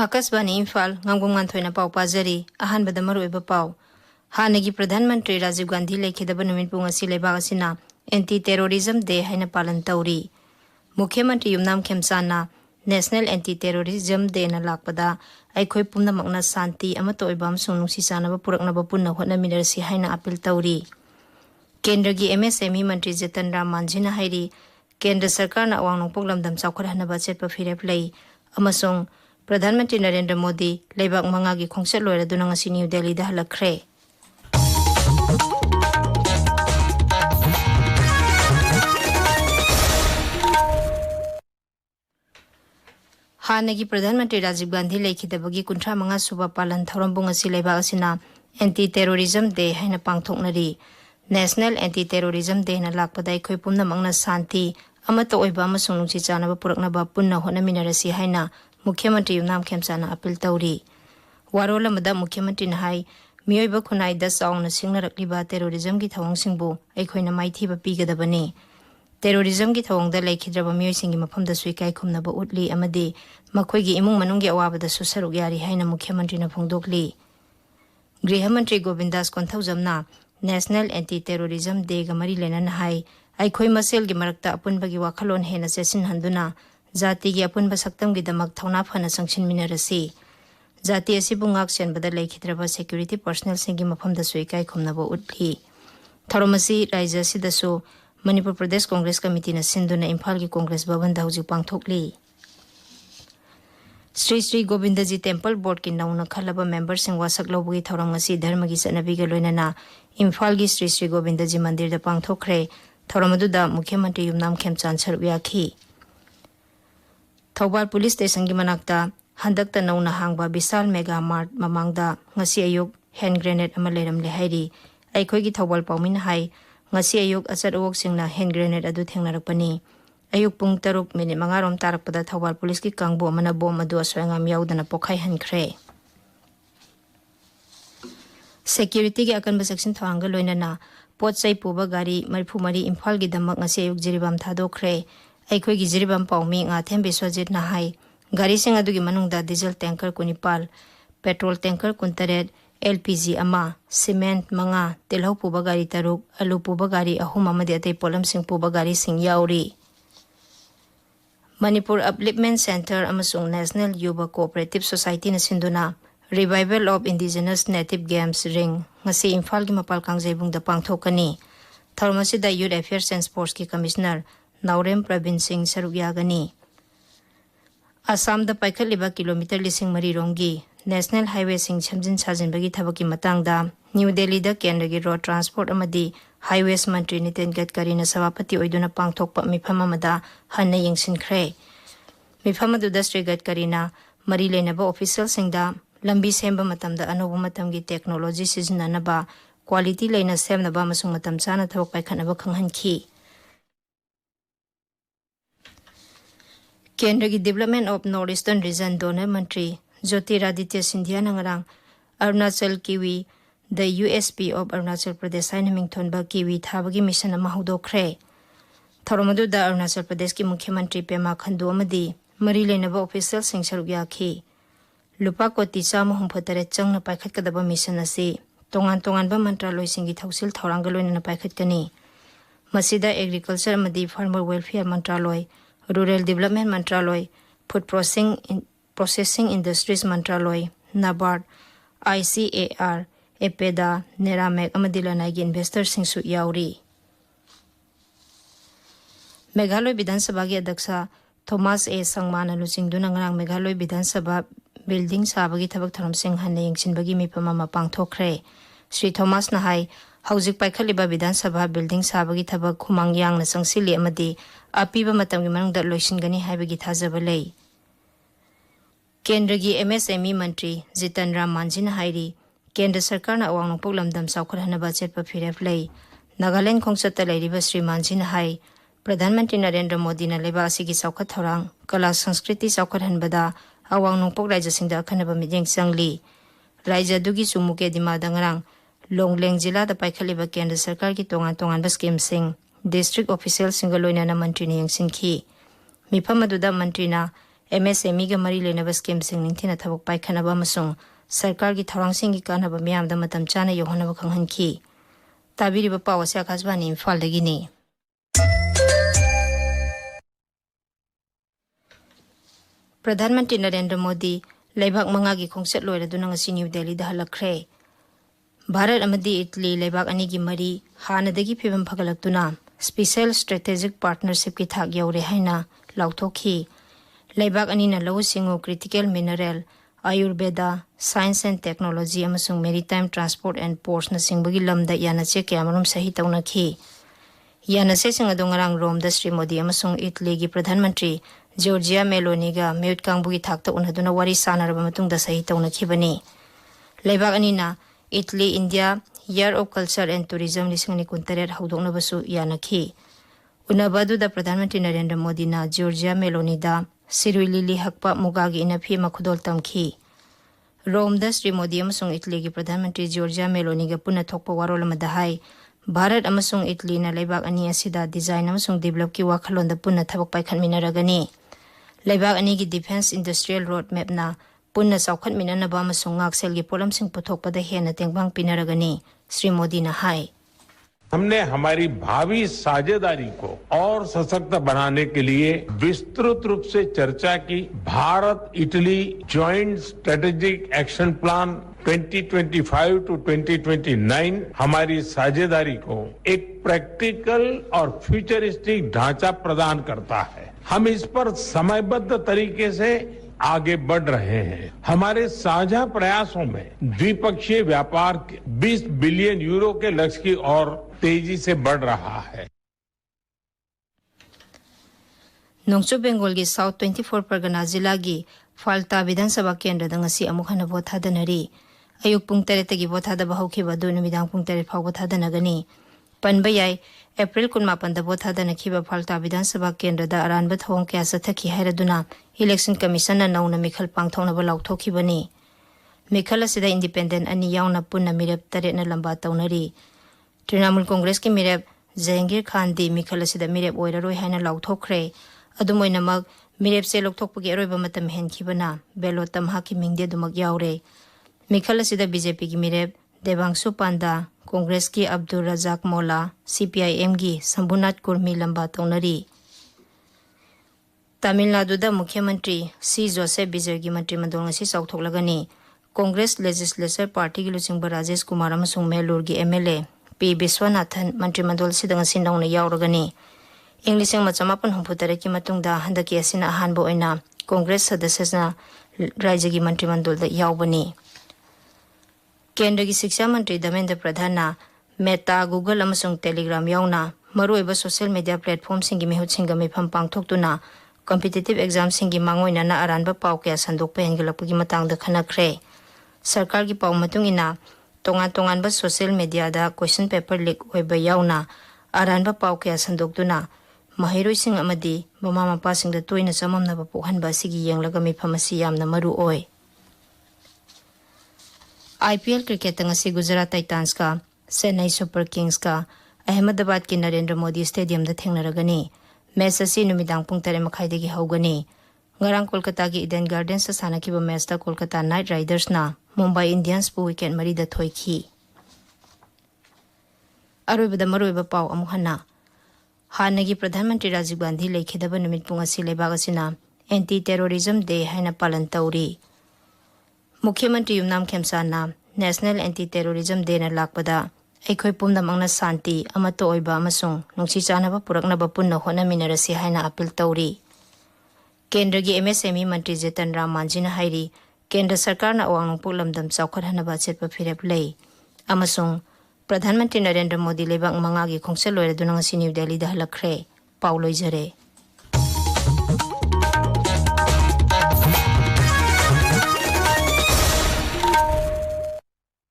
Akasbani Imphal Ngangbam Nganthoi na pau pazari ahanbada maruiba pau Hanagi Pradhan Mantri Rajiv Gandhi lekhidaba numit pung asi lebak asina Anti Terrorism Day haina palan tauri Mukhyamantri Yumnam Khemsana National Anti Terrorism Day na lakpada aikhoi pumnamakna santi amato oiba amsung nungsi chanaba puraknaba punna hotnaminarasi haina appeal tauri Kendra gi MSME Mantri Jitan Ram Manjina hairi Kendra Sarkar na awang nongpok lamdam chawkhathanaba chetpa phirep lei amasung Pradhan Mantri Narendra Modi leibak mangagi khongset loiraduna ngasi New Delhi da halakre Hanagi Pradhan Mantri Rajiv Gandhi lekhidabagi kuntra manga suba palan thorambung asi leibak asina Anti Terrorism Day haina pangthoknari National Anti Terrorism Day na lakpada aikhoi pumnamangna santi amato oiba amasung nungsi chanaba puraknaba punna hotnaminarasi haina Mukhyamantri Yumnam Khemsana appeal tauri Warola mada Mukhyamantri na hai mioiba khunai da saungna singnarakliba terrorism gi thawngsingbu aikhoina maithiba pigadabani Terrorism gi thawngda laikhidraba mioisingi mafamda suikai khumnaba utli amadi makhoigi imung manunggi awabada susaruk yari haina Mukhyamantri na phongdokli Griha Mantri Govindas Konthaujamna National Anti Terrorism Day ga mari lenana hai aikhoi masel gi marakta apunbagi wakhalon hena sesin handuna Jati gi apunba saktam gi damak thawna phana sangchin minarasi Jati asibu ngak senbada leikhidraba security personnel singi mafamda suikai khumnaba utli Tharomasi raija sidasu Manipur Pradesh Congress Committee na sinduna Imphal gi Congress Bhavan da hujik pangthokli Sri Sri Govindaji Temple Board ki nauna khalaba member sing wasak lobugi thawram ngasi dharma gi chanabi ga loinana Imphal gi Sri Sri Govindaji mandir da pangthokre thawramadu da Mukhyamantri Yumnam Khemchan saruk yakhi Thawbar Police Station gi manakta handakta nauna hangba Bisal Mega Mart mamangda ngasi ayuk hand grenade ama leiramle hairi aikhoi gi Thawbal Paumin hai ngasi ayuk achar awok singna hand grenade adu thengnarakpani ayuk pung 3 minute mangarom tarakpada Thawbar Police ki kangbo amana bom adu aswangam yaudana pokhai hankhre Security gi akanba section thawanga loinana potsai puba gari marphumari Imphal gi damak ngasi ayuk jiribam thadokre aikhoi gi jiribam paumi nga them biswajit na hai gari sing adu gi manungda diesel tanker kunipal petrol tanker kuntaret LPG ama cement manga telhau puba gari taruk alu puba gari ahum amadi atei polam sing puba gari sing yauri Manipur Upliftment Center amasung National Yuba Cooperative Society na sinduna Revival of Indigenous Native Games ring ngasi Imphal gi mapal kangjebung da pangthokani Tharmasi da Youth Affairs and Sports ki Commissioner Naurem Pravin Singh saruk yagani Assam da paikhatliba kilometer lising mari rongi National Highway sing chamjin sajinbagi thabaki matangda New Delhi da Kendra gi Road Transport amadi Highways Mantri Nitin Gadkari na Sabapati oiduna pangthokpa mifam amada hanna yengsinkhre mifam adu da Sri Gadkari na mari lenaba official singda lambi semba matamda anobu matamgi technology sizinanaba quality leina semnaba masung matam chana thabak paikhatnaba khanghanki Kendra gi Development of Northeastern Region Donor Mantri Jyotiraditya Sindhya nangarang Arunachal Kiwi the USP of Arunachal Pradesh haina mingthonba Kiwi thabagi mission ama hodokre Tharomadu da Arunachal Pradesh ki Mukhyamantri Pema Khandu amadi mari lenaba official sing saruk yakhi lupa koti chama humphotare changna paikhatkadaba mission asi tongan ba mantraloy singi thausil thawranggaloina na paikhatkani masida agriculture amadi farmer welfare mantraloy Rural Development Mantraloy, Food Processing Industries Mantraloy, NABARD, ICAR, EPEDA, Neramek, Amadilanay Investor Singsu Yauri. Meghalaya Vidhan Sabha gi Adhyaksa Thomas A. Sangmana Lusingduna ngarang Meghalaya Vidhan Sabha Building Sabagi Thabak Tharam Singh hanna yengsinbagi mipamama pangthokre. Sri Thomas na hai Haujik paikhatliba Vidhan Sabha Building Sabagi Thabak khumang yangna sangsili amadi apiba matamgi manungda loisingani haibagi thajaba lei Kendra gi MSME Mantri Jitan Ram Manjina hairi Kendra Sarkar na awang nongpok lamdam chawkhathanaba chetpa phirep lei Nagaland khongchatta leiriba Sri Manjina hai Pradhan Mantri Narendra Modi na leba asigi chawkhat thorang kala sanskriti chawkhathanbada awang nongpok raijasingda akhanaba midyeng changli raija dugi chumuke dimada ngarang Longleng Jila da paikhatliba Kendra Sarkar ki tongan scheme sing District Official Singaloina na Mantri ni yangsinki. Mifam aduda Mantri na MSME ga mari lenaba scheme sing ningthina thabak paikhanaba amasung sarkar gi thorang sing gi kanaba miyamda matam chana yohanaba khanghanki tabiriba paw ase Akashbani Imphal dagi ni Pradhan Mantri Narendra Modi Leibak manga gi khongset loiraduna ngasi New Delhi da halakre Bharat amadi Italy leibak ani gi mari hanadagi phibam phagalaktuna special strategic partnership ki thak yaure haina lauthokhi leibak ani na law singo critical mineral Ayurveda science and technology amasung maritime transport and ports na singbagi lamda yana che kyamarum sahi taunakhi yana se singa dongarang Rome da Sri Modi amasung Italy gi Pradhan Mantri Giorgia Meloni ga mute kangbu gi thakta unhaduna wari sanaraba matung da sahi taunakhibani leibak ani na Italy India Year of Culture and Tourism lisingni kuntaret haudokna basu yanakhi unabadu da Pradhan Mantri Narendra Modi na Giorgia Meloni da Sirui Lili hakpa mugagi inafi makhudol tamkhi Rome da Sri Modi amasung Italy gi Pradhan Mantri Giorgia Meloni ga punna thokpa warol amada hai Bharat amasung Italy na leibak ani asida design amasung develop ki wakhalon da punna thabak paikhanminaragani leibak ani gi defense industrial road map na punna saukhat minanaba amasung ngaksel gi polam sing puthokpa da hena tengbang pinaragani Sri Modi na hai हमने हमारी भावी साझेदारी को और सशक्त बनाने के लिए विस्तृत रूप से चर्चा की Bharat Italy joint strategic action plan 2025 to 2029 हमारी साझेदारी को एक प्रैक्टिकल और फ्यूचरिस्टिक ढांचा प्रदान करता है हम इस पर समयबद्ध तरीके से आगे बढ़ रहे हैं हमारे साझा प्रयासों में द्विपक्षीय व्यापार 20 बिलियन यूरो के लक्ष्य की ओर तेजी से बढ़ रहा है नोंगचो बेंगोल की साउथ 24 परगना जिला की फाल्ता विधानसभा केंद्र दंगसी अमुखना भोट थादनरी अयुक पुंग तरेत की भोट थादबा हौखिबा दो नुमिदांग पुंग तरेत फाव थादनगनी पनबयाई April 18 da भोट थादनखिबा फाल्ता विधानसभा केंद्र दा अरानबा थोंग क्या सथखि हैरदुना इलेक्शन कमीशन ना नौना मिखल पांगथौनबा लाउथोखिबनी मिखल असिदा इंडिपेंडेंट अनि यावना पुन्ना मिरेप तरेना लंबा तौनरी Trinamool Congress ki mirep Jahangir Khan di mikhal asida mirep oiraroi haina lauthokre adumoinamak mirep se lokthokpagi aroiba matam henkhibana belotam haki mingde dumak yaure mikhal asida BJP ki mirep Devangsu Panda Congress ki Abdul Razak Mola CPIM gi Sambunat Kurmi lamba taunari Tamil Nadu da Mukhyamantri C Joseph Bijay gi mantri mandol ngasi sauthoklagani Congress Legislature Party gi luchingba Rajesh Kumar amasung Melur gi MLA P. Biswanathan Mantrimadol Sidang Sindong na Yauragani. English ang matsamapan humputare ki matung da handaki asina ahanbo ay na Congress Sadasas na Rajagi Mantrimadol da Yaubani. Kendra ki Siksha Mantri Damendra Pradhan na Meta, Google amasung Telegram yaw na maru iba social media platform singi mihut singa may pampangtok to na competitive exam singi mangoy na naaran ba pao kaya sandok pa hinggalap pagi matang da kanakre. Sarkar ki pao matung ina tongan-tongan ba social media da question paper leak oiba yauna aran ba pau kaya sandokduna mahiroi sing amadi mama mapa sing da toina samam na papuhan ba sigi yanglaga mi phamasi yamna maru oi IPL cricket ngasi Gujarat Titans ka Chennai Super Kings ka Ahmedabad ki Narendra Modi Stadium da thengnaragani match asi numidang pung 3:30 dagi haugani ngarang Kolkata ki Eden Gardens sa sanakiba match da Kolkata Knight Riders na Mumbai Indians pu wicket mari da thoiki aroibada maroiba pau amuhana hanagi Pradhan Mantri Rajiv Gandhi lekhidaba numit pung asi lebag asina anti terrorism day haina palan tauri Mukhyamantri Yumnam Khemsa na National Anti Terrorism Day na lakpada aikhoi pumnam angna santi amato oiba amasung nungsi chanaba puraknaba punna honaminarasi haina appeal tauri Kendra gi MSME Mantri Jetan Ram Manji na hairi Kendra Sarkar na awang pulamdam chawkhat hanaba chetpa phirep lei amasung Pradhan Mantri Narendra Modi lebak manga gi khongsel loira dunang si New Delhi da halakre Pauloi jare